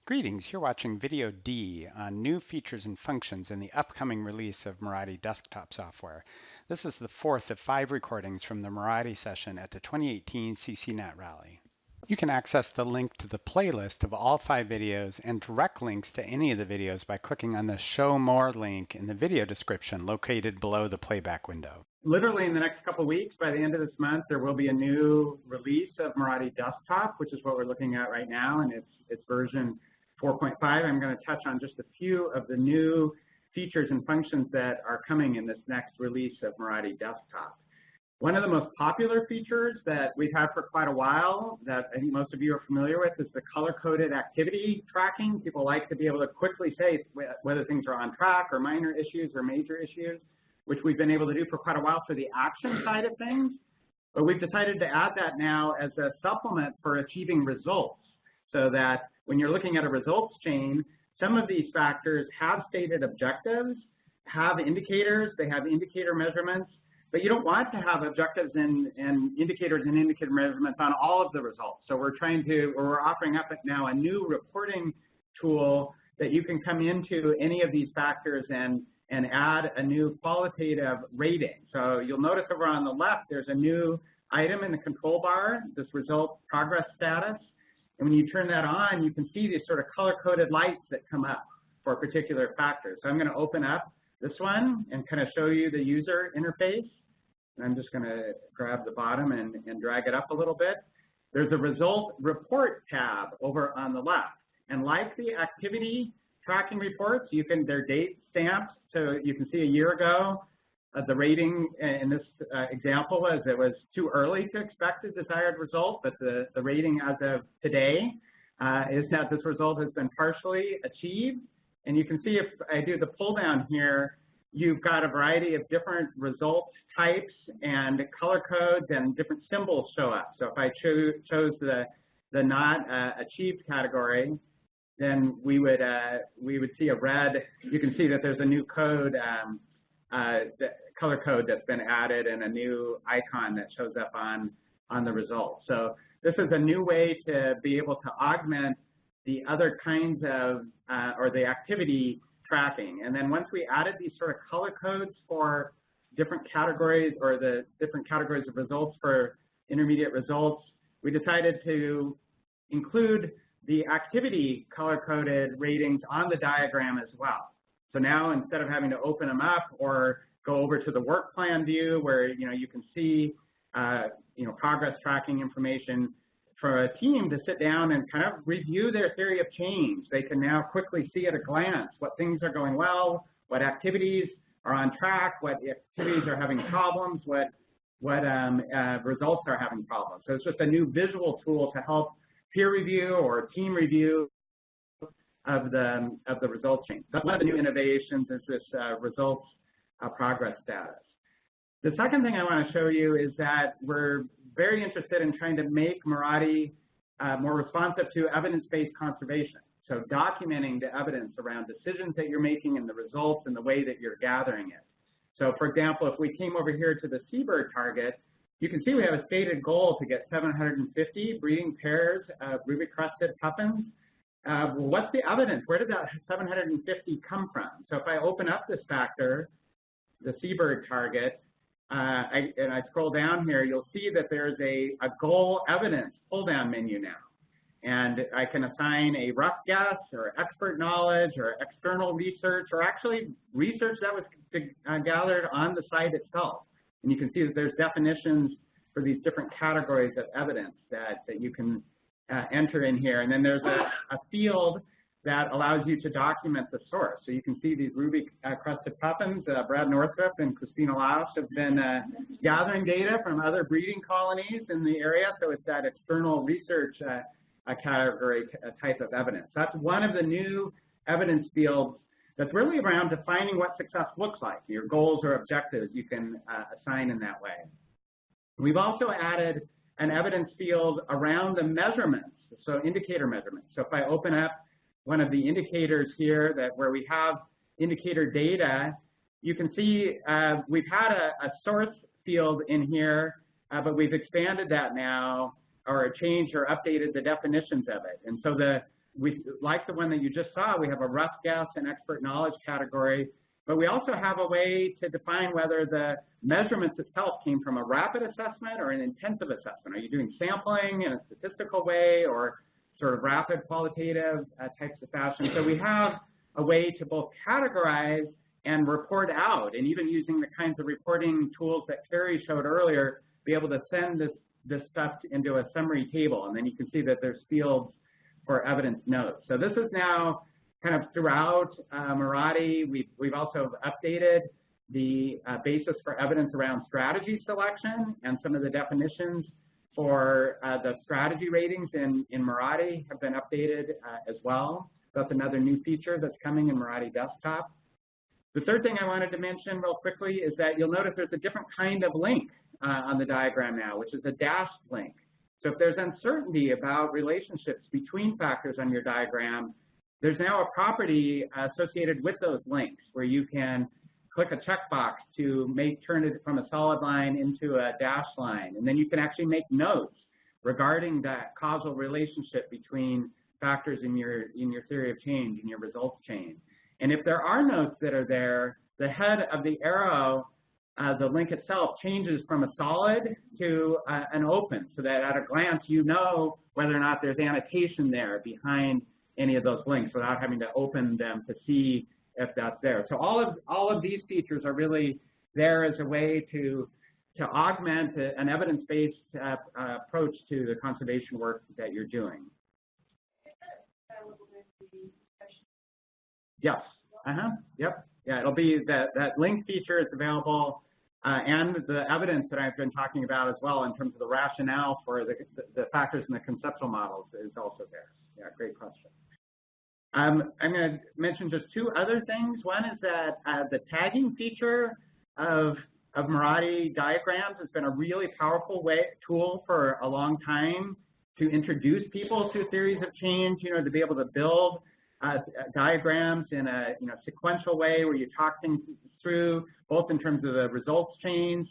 Greetings, you're watching Video D on new features and functions in the upcoming release of Miradi desktop software. This is the fourth of 5 recordings from the Miradi session at the 2018 CCNET Rally. You can access the link to the playlist of all 5 videos and direct links to any of the videos by clicking on the Show More link in the video description located below the playback window. Literally in the next couple of weeks, by the end of this month, there will be a new release of Miradi Desktop, which is what we're looking at right now, and it's version 4.5. I'm going to touch on just a few of the new features and functions that are coming in this next release of Miradi Desktop. One of the most popular features that we've had for quite a while that I think most of you are familiar with is the color-coded activity tracking. People like to be able to quickly say whether things are on track or minor issues or major issues, which we've been able to do for quite a while for the action side of things. But we've decided to add that now as a supplement for achieving results, so that when you're looking at a results chain, some of these factors have stated objectives, have indicators, they have indicator measurements, but you don't want to have objectives and indicators and indicator measurements on all of the results. So we're offering up now a new reporting tool that you can come into any of these factors and add a new qualitative rating. So you'll notice over on the left, there's a new item in the control bar, this result progress status. And when you turn that on, you can see these sort of color-coded lights that come up for particular factors. So I'm going to open up this one and kind of show you the user interface. And I'm just going to grab the bottom and drag it up a little bit. There's a result report tab over on the left. And like the activity tracking reports, they're date stamped, so you can see a year ago. The rating in this example was it was too early to expect the desired result, but the rating as of today is that this result has been partially achieved. And you can see if I do the pull down here, you've got a variety of different result types and color codes and different symbols show up. So if I chose the not achieved category, then we would see a red. You can see that there's a new code, color code that's been added, and a new icon that shows up on the results. So this is a new way to be able to augment the other kinds of or the activity tracking. And then once we added these sort of color codes for different categories or the different categories of results for intermediate results, we decided to include the activity color-coded ratings on the diagram as well. So now instead of having to open them up or go over to the work plan view where you can see progress tracking information, for a team to sit down and kind of review their theory of change, they can now quickly see at a glance what things are going well, what activities are on track, what activities are having problems, what results are having problems. So it's just a new visual tool to help peer review or team review of the results chain. So one of the new innovations is this results progress status. The second thing I want to show you is that we're very interested in trying to make Miradi more responsive to evidence-based conservation. So documenting the evidence around decisions that you're making and the results and the way that you're gathering it. So for example, if we came over here to the seabird target, you can see we have a stated goal to get 750 breeding pairs of ruby-crested puffins. Well, what's the evidence? Where did that 750 come from? So if I open up this factor, the seabird target, and I scroll down here, you'll see that there's a goal evidence pull-down menu now. And I can assign a rough guess or expert knowledge or external research or actually research that was gathered on the site itself. And you can see that there's definitions for these different categories of evidence that you can enter in here. And then there's a field that allows you to document the source. So you can see these ruby-crested puffins. Brad Northrup and Christina Lausch have been gathering data from other breeding colonies in the area. So it's that external research category type of evidence. That's one of the new evidence fields that's really around defining what success looks like. Your goals or objectives you can assign in that way. We've also added an evidence field around the measurements, so indicator measurements. So if I open up one of the indicators here where we have indicator data, you can see we've had a source field in here, but we've expanded that now, or changed or updated the definitions of it. And so we, like the one that you just saw, we have a rough guess and expert knowledge category, but we also have a way to define whether the measurements itself came from a rapid assessment or an intensive assessment. Are you doing sampling in a statistical way or sort of rapid qualitative types of fashion? So we have a way to both categorize and report out, and even using the kinds of reporting tools that Carrie showed earlier, be able to send this stuff into a summary table, and then you can see that there's fields for evidence notes. So this is now kind of throughout Miradi. We've also updated the basis for evidence around strategy selection, and some of the definitions for the strategy ratings in Miradi have been updated as well. That's another new feature that's coming in Miradi Desktop. The third thing I wanted to mention real quickly is that you'll notice there's a different kind of link on the diagram now, which is a dashed link. So if there's uncertainty about relationships between factors on your diagram, there's now a property associated with those links where you can click a checkbox to turn it from a solid line into a dashed line. And then you can actually make notes regarding that causal relationship between factors in your theory of change, in your results chain. And if there are notes that are there, the head of the arrow, the link itself, changes from a solid to an open, so that at a glance you know whether or not there's annotation there behind any of those links without having to open them to see if that's there. So all of these features are really there as a way to augment an evidence-based approach to the conservation work that you're doing. Yes. Yep. Yeah, it'll be that link feature is available, and the evidence that I've been talking about as well in terms of the rationale for the factors in the conceptual models is also there. Yeah, great question. I'm going to mention just two other things. One is that the tagging feature of Miradi diagrams has been a really powerful tool for a long time to introduce people to theories of change, to be able to build diagrams in a sequential way where you talk things through, both in terms of the results chains.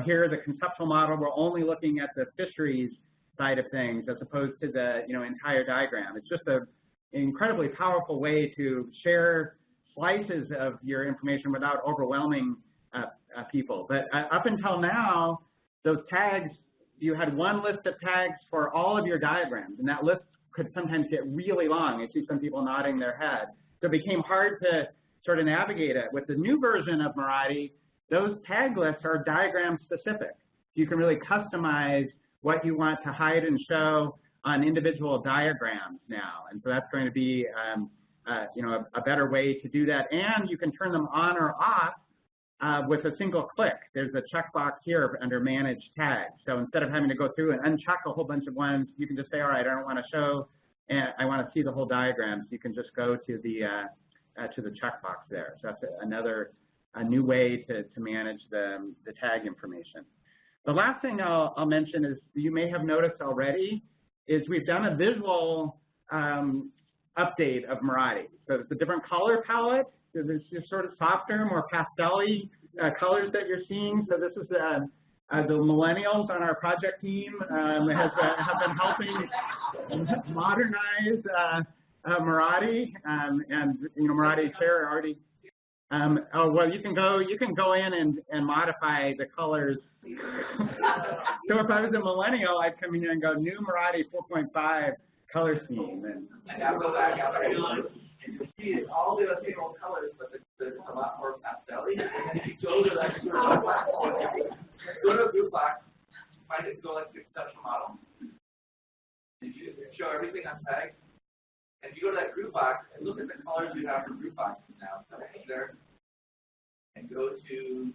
Here the conceptual model, we're only looking at the fisheries side of things as opposed to the entire diagram. It's just an incredibly powerful way to share slices of your information without overwhelming people. But up until now, those tags, you had one list of tags for all of your diagrams, and that list could sometimes get really long. I see some people nodding their head. So it became hard to sort of navigate it. With the new version of Miradi, those tag lists are diagram specific. You can really customize what you want to hide and show on individual diagrams now. And so that's going to be a better way to do that. And you can turn them on or off with a single click. There's a checkbox here under Manage Tags. So instead of having to go through and uncheck a whole bunch of ones, you can just say, all right, I don't want to show, and I want to see the whole diagram. So you can just go to the checkbox there. So that's a new way to manage the tag information. The last thing I'll mention is, you may have noticed already, is we've done a visual update of Miradi. So it's a different color palette. So this is sort of softer, more pastel-y colors that you're seeing. So this is the millennials on our project team have been helping modernize Miradi, and Miradi chair already. Well, you can go in and modify the colors. So if I was a millennial, I'd come in here and go new Miradi 4.5 color scheme. And I'll go back out there. And you see it's all the same old colors, but there's a lot more pastel-y. And then if you go to that sort of platform, go to a group box, find it, go like the conceptual model. And you show everything on tags. And if you go to that group box and look at the colors you have for group boxes now, so there, and go to,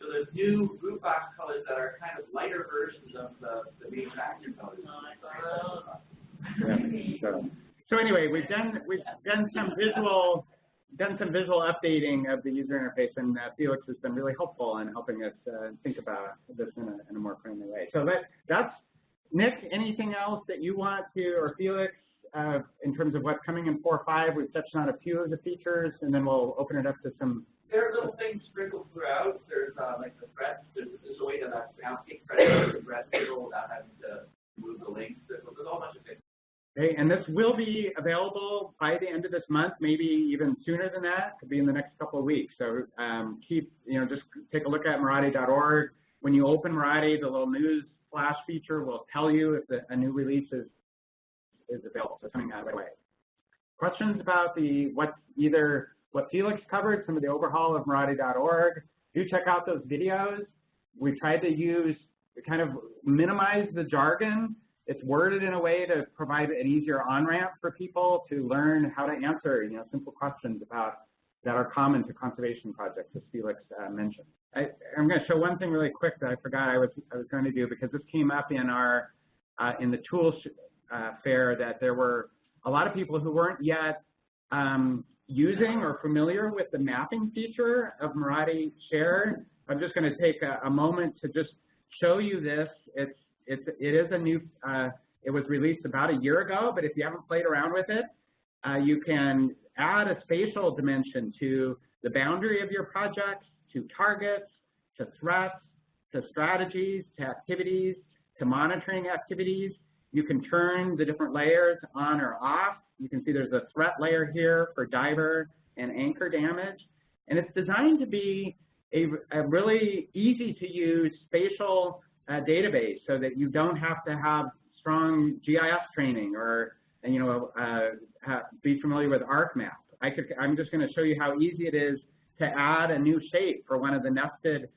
so there's new group box colors that are kind of lighter versions of the main factor colors. So anyway, we've done some visual updating of the user interface, and Felix has been really helpful in helping us think about this in a more friendly way. So that's Nick. Anything else that you want to, or Felix, in terms of what's coming in 4.5? We've touched on a few of the features, and then we'll open it up to some. There are little things sprinkled throughout. There's like the threats. There's a way to that bouncy thread, the thread table without having to move the links. There's a whole bunch of things. Okay, and this will be available by the end of this month, maybe even sooner than that. Could be in the next couple of weeks. So just take a look at Miradi.org. When you open Miradi, the little news flash feature will tell you if a new release is available. So something right away. Questions about what Felix covered, some of the overhaul of Miradi.org. Do check out those videos. We tried to kind of minimize the jargon. It's worded in a way to provide an easier on-ramp for people to learn how to answer, simple questions that are common to conservation projects, as Felix mentioned. I'm going to show one thing really quick that I forgot I was going to do, because this came up in in the tools fair, that there were a lot of people who weren't yet using or familiar with the mapping feature of Miradi Share. I'm just going to take a moment to just show you this. It is a new, it was released about a year ago, but if you haven't played around with it, you can add a spatial dimension to the boundary of your projects, to targets, to threats, to strategies, to activities, to monitoring activities. You can turn the different layers on or off. You can see there's a threat layer here for diver and anchor damage. And it's designed to be a really easy to use spatial database, so that you don't have to have strong GIS training or be familiar with ArcMap. I'm just going to show you how easy it is to add a new shape for one of the nested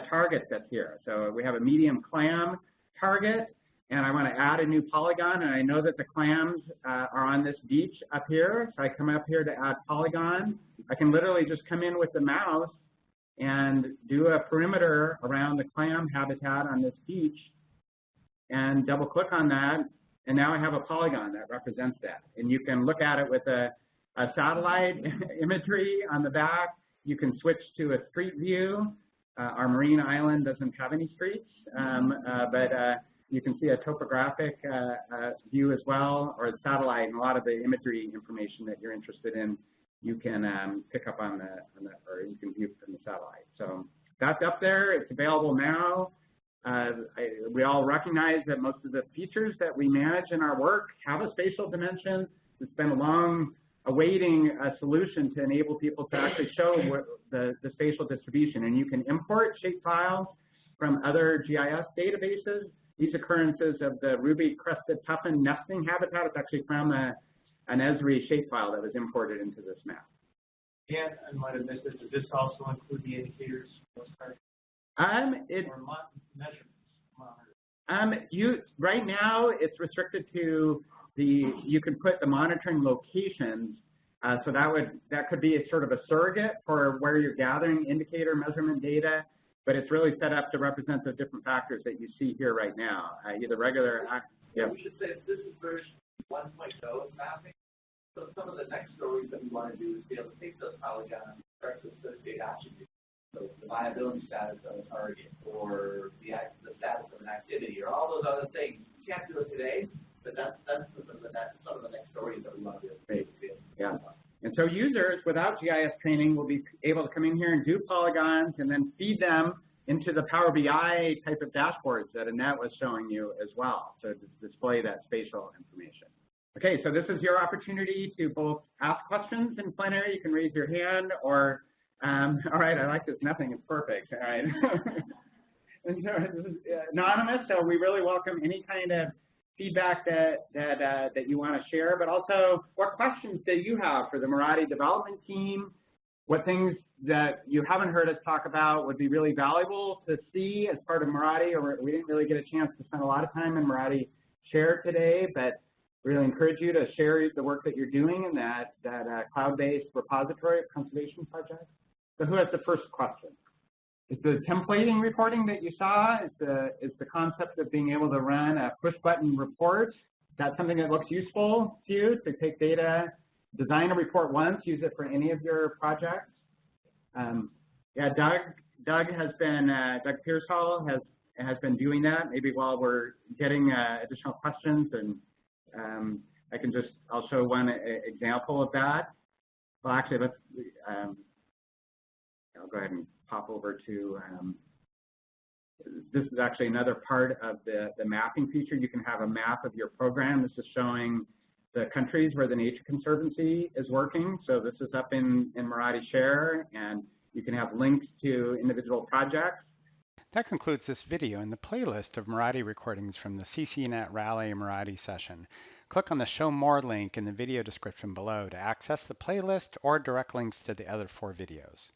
targets that's here. So we have a medium clam target, and I want to add a new polygon, and I know that the clams are on this beach up here, so I come up here to add polygon. I can literally just come in with the mouse and do a perimeter around the clam habitat on this beach, and double click on that, and now I have a polygon that represents that. And you can look at it with a satellite imagery on the back. You can switch to a street view. Our marine island doesn't have any streets, but you can see a topographic view as well, or the satellite, and a lot of the imagery information that you're interested in, you can pick up on or you can view from the satellite. So that's up there. It's available now. We all recognize that most of the features that we manage in our work have a spatial dimension. It's been a long awaiting a solution to enable people to actually show the spatial distribution. And you can import shape files from other GIS databases. These occurrences of the ruby-crested puffin nesting habitat is actually from an Esri shapefile that was imported into this map. And I might have missed this. Does this also include the indicators? Or measurements? Right now, it's restricted to you can put the monitoring locations. So that could be a sort of a surrogate for where you're gathering indicator measurement data. But it's really set up to represent the different factors that you see here right now, either regular. Yeah. We should say this is version 1.0 of mapping. So some of the next stories that we want to do is be able to take those polygons and start to associate attributes. So the viability status of a target, or the status of an activity, or all those other things. You can't do it today, but that's some of the next stories that we want to do. Yeah. And so users without GIS training will be able to come in here and do polygons and then feed them into the Power BI type of dashboards that Annette was showing you as well, to display that spatial information. Okay, so this is your opportunity to both ask questions in plenary. You can raise your hand, or, all right, I like this, nothing is perfect, all right. And so this is anonymous, so we really welcome any kind of feedback that you want to share, but also what questions that you have for the Miradi development team, what things that you haven't heard us talk about would be really valuable to see as part of Miradi, or we didn't really get a chance to spend a lot of time in Miradi Share today, but really encourage you to share the work that you're doing in that cloud-based repository of conservation projects. So who has the first question? Is the templating reporting that you saw, is the concept of being able to run a push-button report, that's something that looks useful to you, to take data, design a report once, use it for any of your projects? Yeah, Doug has been, Doug Pearsall has been doing that. Maybe while we're getting additional questions, and I'll show one example of that. Well, actually, let's, I'll go ahead and pop over to, this is actually another part of the mapping feature. You can have a map of your program. This is showing the countries where the Nature Conservancy is working. So this is up in Miradi Share, and you can have links to individual projects. That concludes this video in the playlist of Miradi recordings from the CCNET Rally Miradi session. Click on the Show More link in the video description below to access the playlist or direct links to the other 4 videos.